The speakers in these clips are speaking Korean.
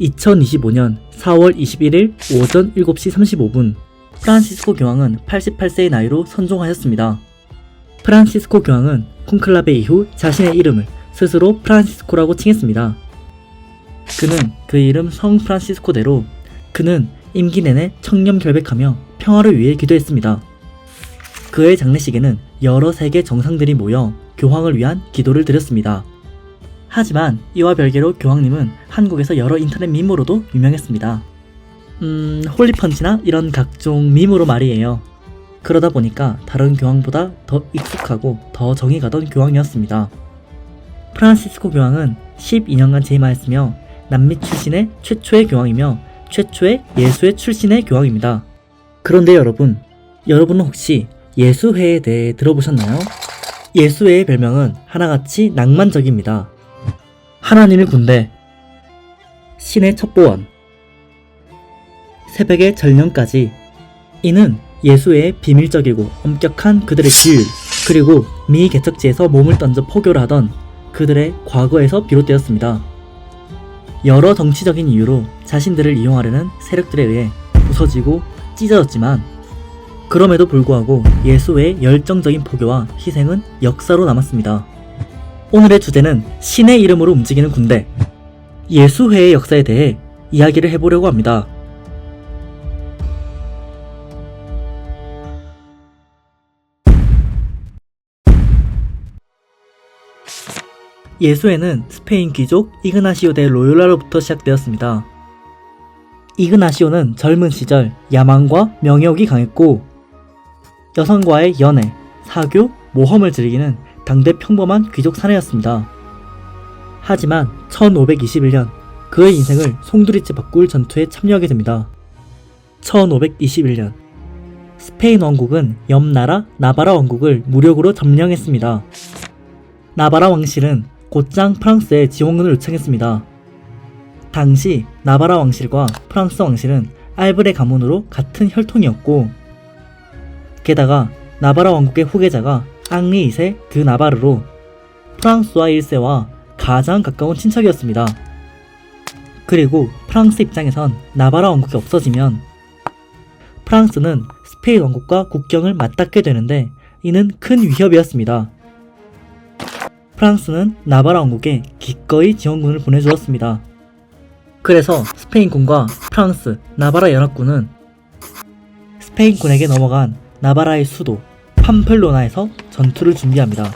2025년 4월 21일 오전 7시 35분 프란시스코 교황은 88세의 나이로 선종하였습니다. 프란시스코 교황은 콘클라베 이후 자신의 이름을 스스로 프란시스코라고 칭했습니다. 그는 그 이름 성 프란시스코대로 그는 임기 내내 청렴결백하며 평화를 위해 기도했습니다. 그의 장례식에는 여러 세계 정상들이 모여 교황을 위한 기도를 드렸습니다. 하지만 이와 별개로 교황님은 한국에서 여러 인터넷 밈으로도 유명했습니다. 홀리펀치나 이런 각종 밈으로 말이에요. 그러다 보니까 다른 교황보다 더 익숙하고 더 정이 가던 교황이었습니다. 프란시스코 교황은 12년간 재임하였으며 남미 출신의 최초의 교황이며 최초의 예수회 출신의 교황입니다. 그런데 여러분은 혹시 예수회에 대해 들어보셨나요? 예수회의 별명은 하나같이 낭만적입니다. 하나님의 군대, 신의 첩보원, 새벽의 전령까지. 이는 예수회의 비밀적이고 엄격한 그들의 규율, 그리고 미 개척지에서 몸을 던져 포교를 하던 그들의 과거에서 비롯되었습니다. 여러 정치적인 이유로 자신들을 이용하려는 세력들에 의해 부서지고 찢어졌지만 그럼에도 불구하고 예수회의 열정적인 포교와 희생은 역사로 남았습니다. 오늘의 주제는 신의 이름으로 움직이는 군대, 예수회의 역사에 대해 이야기를 해보려고 합니다. 예수회는 스페인 귀족 이그나시오 데 로요라로부터 시작되었습니다. 이그나시오는 젊은 시절 야망과 명예욕이 강했고 여성과의 연애, 사교, 모험을 즐기는 당대 평범한 귀족 사내였습니다. 하지만 1521년 그의 인생을 송두리째 바꿀 전투에 참여하게 됩니다. 1521년 스페인 왕국은 옆 나라 나바라 왕국을 무력으로 점령했습니다. 나바라 왕실은 곧장 프랑스에 지원군을 요청했습니다. 당시 나바라 왕실과 프랑스 왕실은 알브레 가문으로 같은 혈통이었고 게다가 나바라 왕국의 후계자가 앙리 2세 드 나바르로 프랑스와 1세와 가장 가까운 친척이었습니다. 그리고 프랑스 입장에선 나바라 왕국이 없어지면 프랑스는 스페인 왕국과 국경을 맞닿게 되는데 이는 큰 위협이었습니다. 프랑스는 나바라 왕국에 기꺼이 지원군을 보내주었습니다. 그래서 스페인군과 프랑스, 나바라 연합군은 스페인군에게 넘어간 나바라의 수도 팜플로나에서 전투를 준비합니다.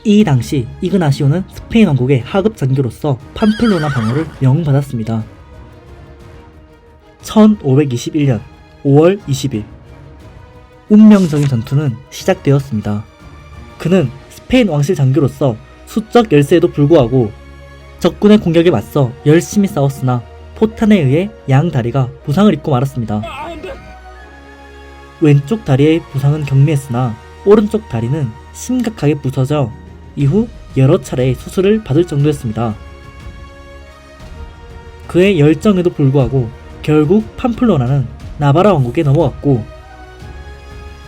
이 당시 이그나시오는 스페인 왕국의 하급 장교로서 팜플로나 방어를 명받았습니다. 1521년 5월 20일 운명적인 전투는 시작되었습니다. 그는 스페인 왕실 장교로서 수적 열세에도 불구하고 적군의 공격에 맞서 열심히 싸웠으나 포탄에 의해 양 다리가 부상을 입고 말았습니다. 왼쪽 다리의 부상은 경미했으나 오른쪽 다리는 심각하게 부서져 이후 여러 차례 수술을 받을 정도였습니다. 그의 열정에도 불구하고 결국 팜플로나는 나바라 왕국에 넘어갔고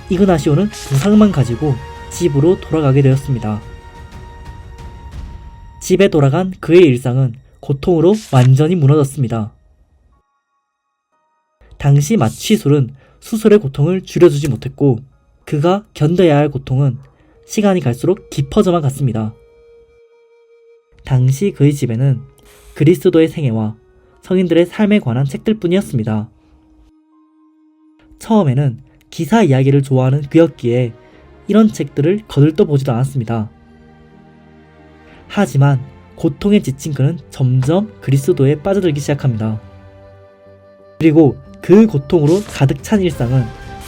이그나시오는 부상만 가지고 집으로 돌아가게 되었습니다. 집에 돌아간 그의 일상은 고통으로 완전히 무너졌습니다. 당시 마취술은 수술의 고통을 줄여주지 못했고 그가 견뎌야 할 고통은 시간이 갈수록 깊어져만 갔습니다. 당시 그의 집에는 그리스도의 생애와 성인들의 삶에 관한 책들뿐이었습니다. 처음에는 기사 이야기를 좋아하는 그였기에 이런 책들을 거들떠보지도 않았습니다. 하지만 고통에 지친 그는 점점 그리스도에 빠져들기 시작합니다. 그리고 그 고통으로 가득 찬 일상은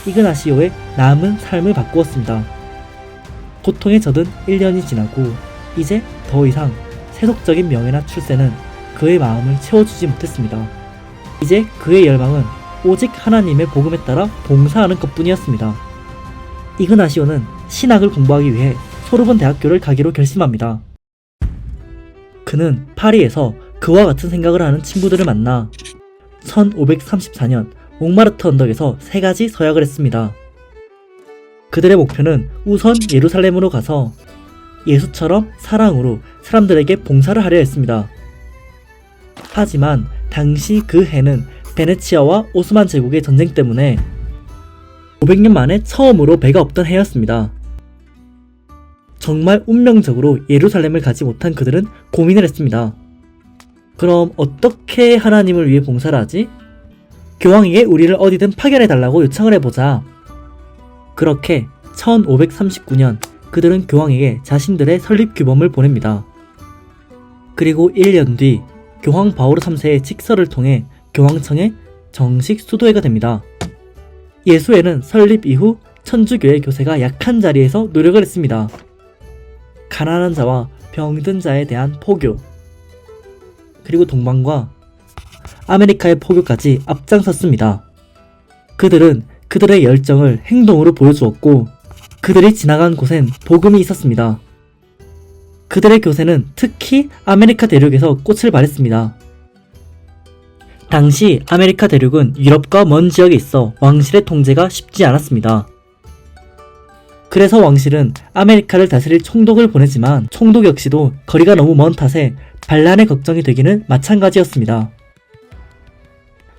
이그나시오의 남은 삶을 바꾸었습니다. 고통에 젖은 1년이 지나고 이제 더 이상 세속적인 명예나 출세는 그의 마음을 채워주지 못했습니다. 이제 그의 열망은 오직 하나님의 복음에 따라 봉사하는 것뿐이었습니다. 이그나시오는 신학을 공부하기 위해 소르본 대학교를 가기로 결심합니다. 그는 파리에서 그와 같은 생각을 하는 친구들을 만나 1534년 몽마르트 언덕에서 3가지 서약을 했습니다. 그들의 목표는 우선 예루살렘으로 가서 예수처럼 사랑으로 사람들에게 봉사를 하려 했습니다. 하지만 당시 그 해는 베네치아와 오스만 제국의 전쟁 때문에 500년 만에 처음으로 배가 없던 해였습니다. 정말 운명적으로 예루살렘을 가지 못한 그들은 고민을 했습니다. 그럼 어떻게 하나님을 위해 봉사를 하지? 교황에게 우리를 어디든 파견해달라고 요청을 해보자. 그렇게 1539년 그들은 교황에게 자신들의 설립 규범을 보냅니다. 그리고 1년 뒤 교황 바오로 3세의 직서를 통해 교황청의 정식 수도회가 됩니다. 예수회는 설립 이후 천주교의 교세가 약한 자리에서 노력을 했습니다. 가난한 자와 병든 자에 대한 포교, 그리고 동방과 아메리카의 포교까지 앞장섰습니다. 그들은 그들의 열정을 행동으로 보여주었고 그들이 지나간 곳엔 복음이 있었습니다. 그들의 교세는 특히 아메리카 대륙에서 꽃을 발했습니다. 당시 아메리카 대륙은 유럽과 먼 지역에 있어 왕실의 통제가 쉽지 않았습니다. 그래서 왕실은 아메리카를 다스릴 총독을 보내지만 총독 역시도 거리가 너무 먼 탓에 반란의 걱정이 되기는 마찬가지였습니다.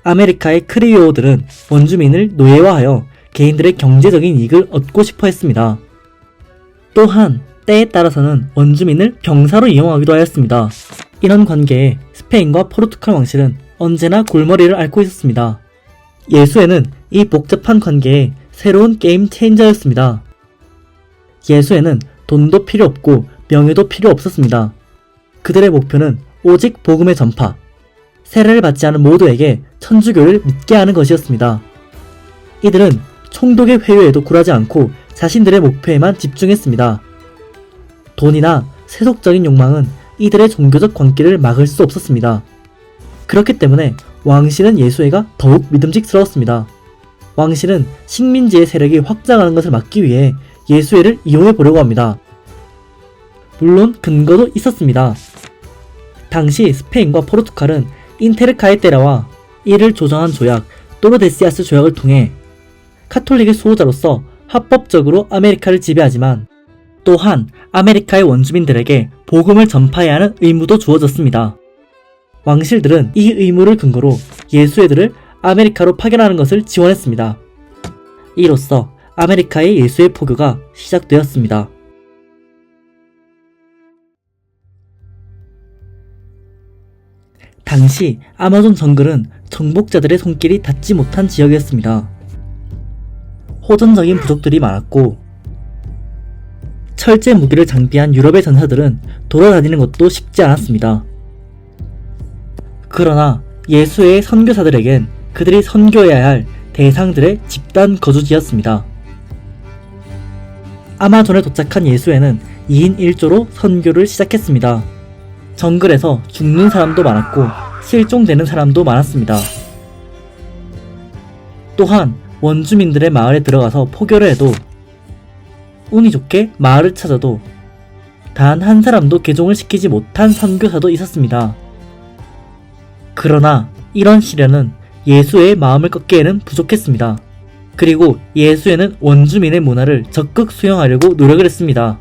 아메리카의 크리오어들은 원주민을 노예화하여 개인들의 경제적인 이익을 얻고 싶어 했습니다. 또한 때에 따라서는 원주민을 병사로 이용하기도 하였습니다. 이런 관계에 스페인과 포르투갈 왕실은 언제나 골머리를 앓고 있었습니다. 예수회는 이 복잡한 관계에 새로운 게임 체인저였습니다. 예수회는 돈도 필요 없고 명예도 필요 없었습니다. 그들의 목표는 오직 복음의 전파, 세례를 받지 않은 모두에게 천주교를 믿게 하는 것이었습니다. 이들은 총독의 회유에도 굴하지 않고 자신들의 목표에만 집중했습니다. 돈이나 세속적인 욕망은 이들의 종교적 광기를 막을 수 없었습니다. 그렇기 때문에 왕실은 예수회가 더욱 믿음직스러웠습니다. 왕실은 식민지의 세력이 확장하는 것을 막기 위해 예수회를 이용해 보려고 합니다. 물론 근거도 있었습니다. 당시 스페인과 포르투갈은 인테르카에테라와 이를 조정한 조약 또르데시아스 조약을 통해 카톨릭의 수호자로서 합법적으로 아메리카를 지배하지만 또한 아메리카의 원주민들에게 복음을 전파해야 하는 의무도 주어졌습니다. 왕실들은 이 의무를 근거로 예수회들을 아메리카로 파견하는 것을 지원했습니다. 이로써 아메리카의 예수회 포교가 시작되었습니다. 당시 아마존 정글은 정복자들의 손길이 닿지 못한 지역이었습니다. 호전적인 부족들이 많았고 철제 무기를 장비한 유럽의 전사들은 돌아다니는 것도 쉽지 않았습니다. 그러나 예수회의 선교사들에겐 그들이 선교해야 할 대상들의 집단 거주지였습니다. 아마존에 도착한 예수회는 2인 1조로 선교를 시작했습니다. 정글에서 죽는 사람도 많았고 실종되는 사람도 많았습니다. 또한 원주민들의 마을에 들어가서 포교를 해도 운이 좋게 마을을 찾아도 단 한 사람도 개종을 시키지 못한 선교사도 있었습니다. 그러나 이런 시련은 예수의 마음을 꺾기에는 부족했습니다. 그리고 예수회는 원주민의 문화를 적극 수용하려고 노력을 했습니다.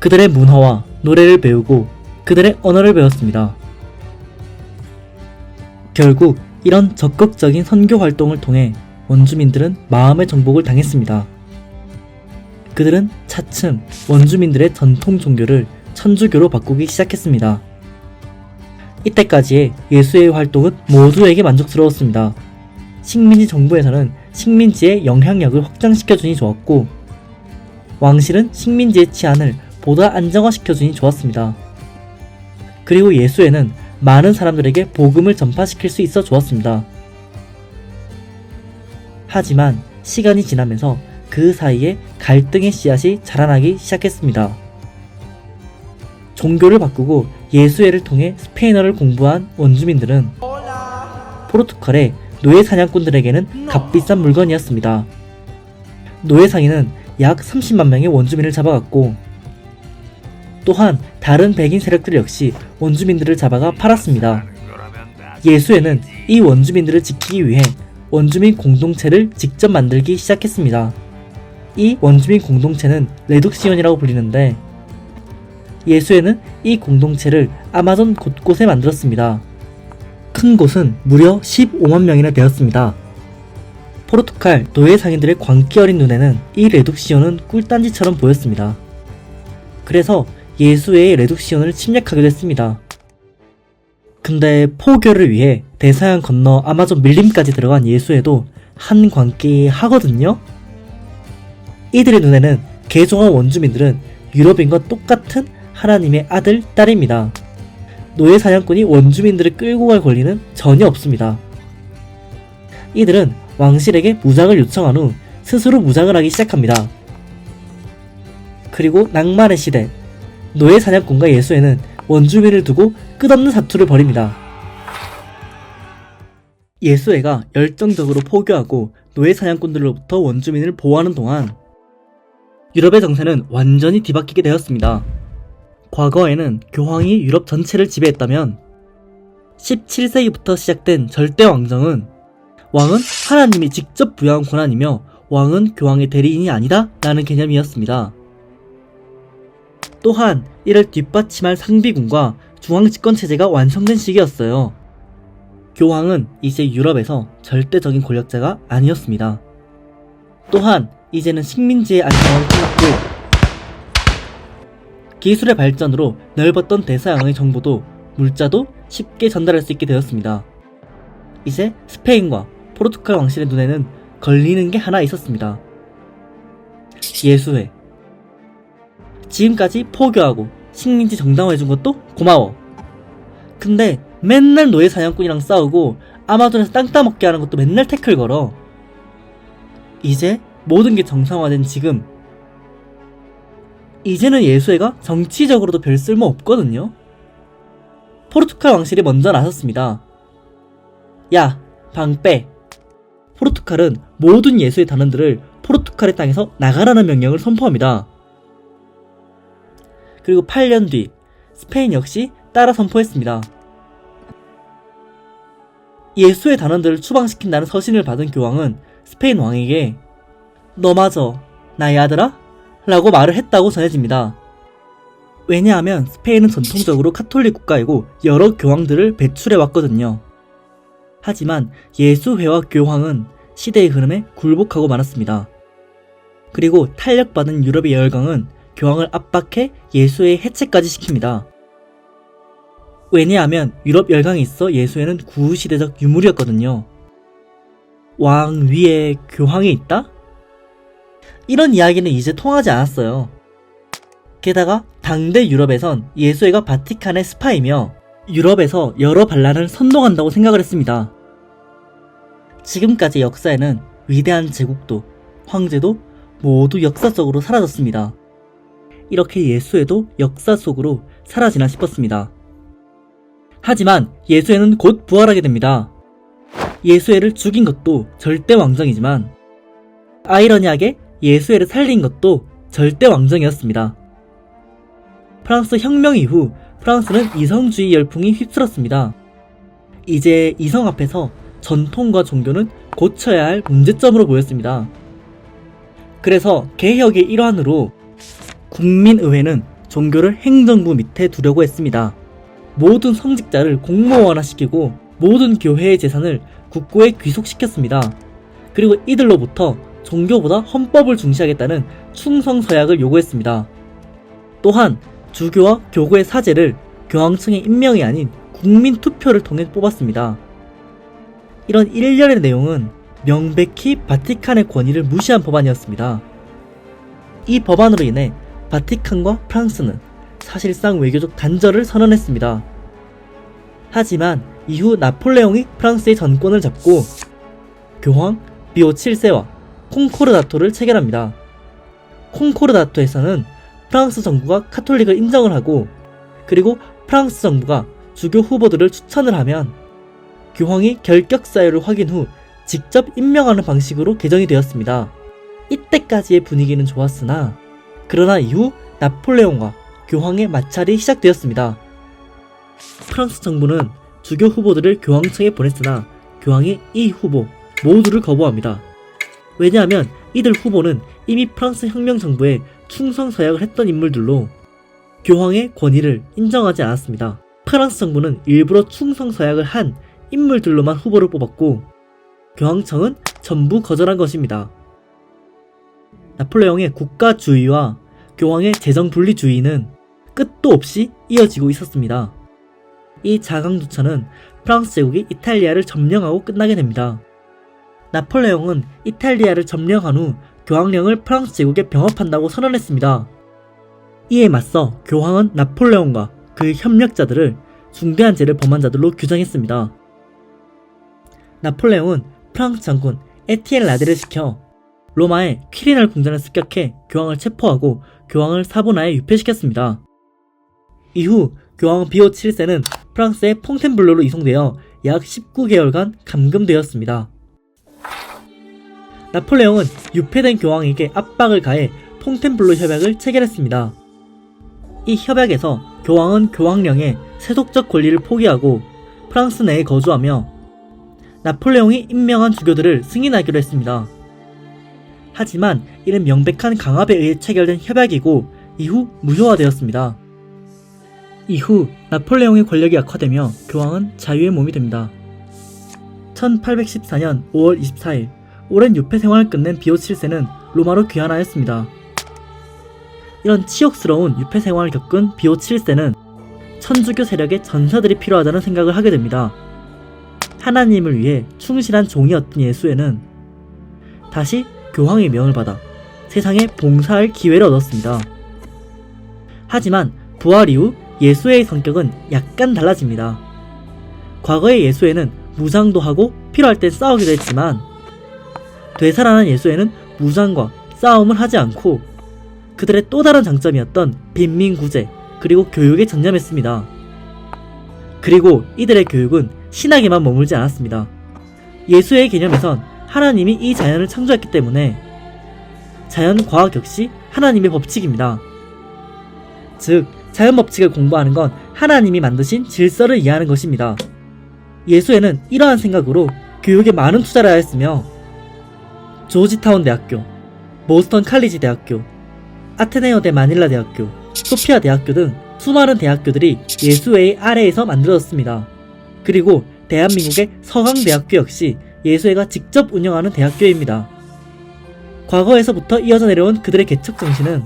그들의 문화와 노래를 배우고 그들의 언어를 배웠습니다. 결국 이런 적극적인 선교 활동을 통해 원주민들은 마음의 정복을 당했습니다. 그들은 차츰 원주민들의 전통 종교를 천주교로 바꾸기 시작했습니다. 이때까지의 예수회의 활동은 모두에게 만족스러웠습니다. 식민지 정부에서는 식민지의 영향력을 확장시켜주니 좋았고 왕실은 식민지의 치안을 보다 안정화시켜주니 좋았습니다. 그리고 예수회는 많은 사람들에게 복음을 전파시킬 수 있어 좋았습니다. 하지만 시간이 지나면서 그 사이에 갈등의 씨앗이 자라나기 시작했습니다. 종교를 바꾸고 예수회를 통해 스페인어를 공부한 원주민들은 포르투갈의 노예 사냥꾼들에게는 값비싼 물건이었습니다. 노예 상인은 약 30만 명의 원주민을 잡아갔고 또한 다른 백인 세력들 역시 원주민들을 잡아가 팔았습니다. 예수회는 이 원주민들을 지키기 위해 원주민 공동체를 직접 만들기 시작했습니다. 이 원주민 공동체는 레둑시온이라고 불리는데 예수회는 이 공동체를 아마존 곳곳에 만들었습니다. 큰 곳은 무려 15만 명이나 되었습니다. 포르투갈 노예 상인들의 광기 어린 눈에는 이 레둑시온은 꿀단지처럼 보였습니다. 그래서 예수회의 레둑시온을 침략하기도 했습니다. 근데 포교를 위해 대서양 건너 아마존 밀림까지 들어간 예수회도 한 광기 하거든요? 이들의 눈에는 개종한 원주민들은 유럽인과 똑같은 하나님의 아들, 딸입니다. 노예 사냥꾼이 원주민들을 끌고 갈 권리는 전혀 없습니다. 이들은 왕실에게 무장을 요청한 후 스스로 무장을 하기 시작합니다. 그리고 낭만의 시대, 노예 사냥꾼과 예수회는 원주민을 두고 끝없는 사투를 벌입니다. 예수회가 열정적으로 포교하고 노예 사냥꾼들로부터 원주민을 보호하는 동안 유럽의 정세는 완전히 뒤바뀌게 되었습니다. 과거에는 교황이 유럽 전체를 지배했다면 17세기부터 시작된 절대 왕정은 왕은 하나님이 직접 부여한 권한이며 왕은 교황의 대리인이 아니다 라는 개념이었습니다. 또한 이를 뒷받침할 상비군과 중앙집권체제가 완성된 시기였어요. 교황은 이제 유럽에서 절대적인 권력자가 아니었습니다. 또한 이제는 식민지의 안정화가 끝났고 기술의 발전으로 넓었던 대서양의 정보도 물자도 쉽게 전달할 수 있게 되었습니다. 이제 스페인과 포르투갈 왕실의 눈에는 걸리는 게 하나 있었습니다. 예수회. 지금까지 포교하고 식민지 정당화해준 것도 고마워. 근데 맨날 노예 사냥꾼이랑 싸우고 아마존에서 땅 따먹게 하는 것도 맨날 태클 걸어. 이제 모든 게 정상화된 지금 이제는 예수회가 정치적으로도 별 쓸모 없거든요. 포르투갈 왕실이 먼저 나섰습니다. 야, 방 빼. 포르투갈은 모든 예수의 단원들을 포르투갈의 땅에서 나가라는 명령을 선포합니다. 그리고 8년 뒤 스페인 역시 따라 선포했습니다. 예수의 단원들을 추방시킨다는 서신을 받은 교황은 스페인 왕에게 너마저 나의 아들아? 라고 말을 했다고 전해집니다. 왜냐하면 스페인은 전통적으로 카톨릭 국가이고 여러 교황들을 배출해왔거든요. 하지만 예수회와 교황은 시대의 흐름에 굴복하고 말았습니다. 그리고 탄력받은 유럽의 열강은 교황을 압박해 예수회의 해체까지 시킵니다. 왜냐하면 유럽 열강에 있어 예수회는 구시대적 유물이었거든요. 왕 위에 교황이 있다? 이런 이야기는 이제 통하지 않았어요. 게다가 당대 유럽에선 예수회가 바티칸의 스파이며 유럽에서 여러 반란을 선동한다고 생각을 했습니다. 지금까지 역사에는 위대한 제국도, 황제도 모두 역사 속으로 사라졌습니다. 이렇게 예수회도 역사 속으로 사라지나 싶었습니다. 하지만 예수회는 곧 부활하게 됩니다. 예수회를 죽인 것도 절대 왕정이지만 아이러니하게 예수회를 살린 것도 절대 왕정이었습니다. 프랑스 혁명 이후 프랑스는 이성주의 열풍이 휩쓸었습니다. 이제 이성 앞에서 전통과 종교는 고쳐야 할 문제점으로 보였습니다. 그래서 개혁의 일환으로 국민의회는 종교를 행정부 밑에 두려고 했습니다. 모든 성직자를 공무원화시키고 모든 교회의 재산을 국고에 귀속시켰습니다. 그리고 이들로부터 종교보다 헌법을 중시하겠다는 충성서약을 요구했습니다. 또한 주교와 교구의 사제를 교황청의 임명이 아닌 국민투표를 통해 뽑았습니다. 이런 일련의 내용은 명백히 바티칸의 권위를 무시한 법안이었습니다. 이 법안으로 인해 바티칸과 프랑스는 사실상 외교적 단절을 선언했습니다. 하지만 이후 나폴레옹이 프랑스의 전권을 잡고 교황 리오 7세와 콩코르다토를 체결합니다. 콩코르다토에서는 프랑스 정부가 카톨릭을 인정을 하고 그리고 프랑스 정부가 주교 후보들을 추천을 하면 교황이 결격 사유를 확인 후 직접 임명하는 방식으로 개정이 되었습니다. 이때까지의 분위기는 좋았으나 그러나 이후 나폴레옹과 교황의 마찰이 시작되었습니다. 프랑스 정부는 주교 후보들을 교황청에 보냈으나 교황이 이 후보 모두를 거부합니다. 왜냐하면 이들 후보는 이미 프랑스 혁명 정부에 충성 서약을 했던 인물들로 교황의 권위를 인정하지 않았습니다. 프랑스 정부는 일부러 충성 서약을 한 인물들로만 후보를 뽑았고 교황청은 전부 거절한 것입니다. 나폴레옹의 국가주의와 교황의 재정분리주의는 끝도 없이 이어지고 있었습니다. 이 자강두천은 프랑스 제국이 이탈리아를 점령하고 끝나게 됩니다. 나폴레옹은 이탈리아를 점령한 후 교황령을 프랑스 제국에 병합한다고 선언했습니다. 이에 맞서 교황은 나폴레옹과 그 협력자들을 중대한 죄를 범한 자들로 규정했습니다. 나폴레옹은 프랑스 장군 에티엔 라데를 시켜 로마의 퀴리날 궁전을 습격해 교황을 체포하고 교황을 사보나에 유폐시켰습니다. 이후 교황 비오 7세는 프랑스의 퐁텐블로로 이송되어 약 19개월간 감금되었습니다. 나폴레옹은 유폐된 교황에게 압박을 가해 퐁텐블로 협약을 체결했습니다. 이 협약에서 교황은 교황령의 세속적 권리를 포기하고 프랑스 내에 거주하며 나폴레옹이 임명한 주교들을 승인하기로 했습니다. 하지만 이는 명백한 강압에 의해 체결된 협약이고 이후 무효화되었습니다. 이후 나폴레옹의 권력이 악화되며 교황은 자유의 몸이 됩니다. 1814년 5월 24일 오랜 유폐 생활을 끝낸 비오 7세는 로마로 귀환하였습니다. 이런 치욕스러운 유폐 생활을 겪은 비오 7세는 천주교 세력의 전사들이 필요하다는 생각을 하게 됩니다. 하나님을 위해 충실한 종이었던 예수에는 다시 교황의 명을 받아 세상에 봉사할 기회를 얻었습니다. 하지만 부활 이후 예수의 성격은 약간 달라집니다. 과거의 예수에는 무장도 하고 필요할 땐 싸우기도 했지만 되살아난 예수에는 무장과 싸움을 하지 않고 그들의 또 다른 장점이었던 빈민구제 그리고 교육에 전념했습니다. 그리고 이들의 교육은 신학에만 머물지 않았습니다. 예수의 개념에선 하나님이 이 자연을 창조했기 때문에 자연과학 역시 하나님의 법칙입니다. 즉 자연 법칙을 공부하는 건 하나님이 만드신 질서를 이해하는 것입니다. 예수에는 이러한 생각으로 교육에 많은 투자를 하였으며 조지타운 대학교, 보스턴 칼리지 대학교, 아테네오 대 마닐라 대학교, 소피아 대학교 등 수많은 대학교들이 예수회의 아래에서 만들어졌습니다. 그리고 대한민국의 서강대학교 역시 예수회가 직접 운영하는 대학교입니다. 과거에서부터 이어져 내려온 그들의 개척 정신은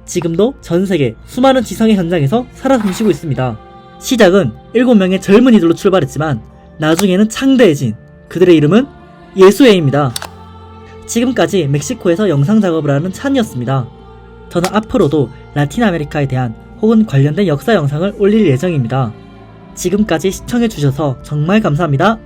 지금도 전세계 수많은 지성의 현장에서 살아 숨쉬고 있습니다. 시작은 7명의 젊은이들로 출발했지만 나중에는 창대해진 그들의 이름은 예수회입니다. 지금까지 멕시코에서 영상 작업을 하는 찬이었습니다. 저는 앞으로도 라틴 아메리카에 대한 혹은 관련된 역사 영상을 올릴 예정입니다. 지금까지 시청해주셔서 정말 감사합니다.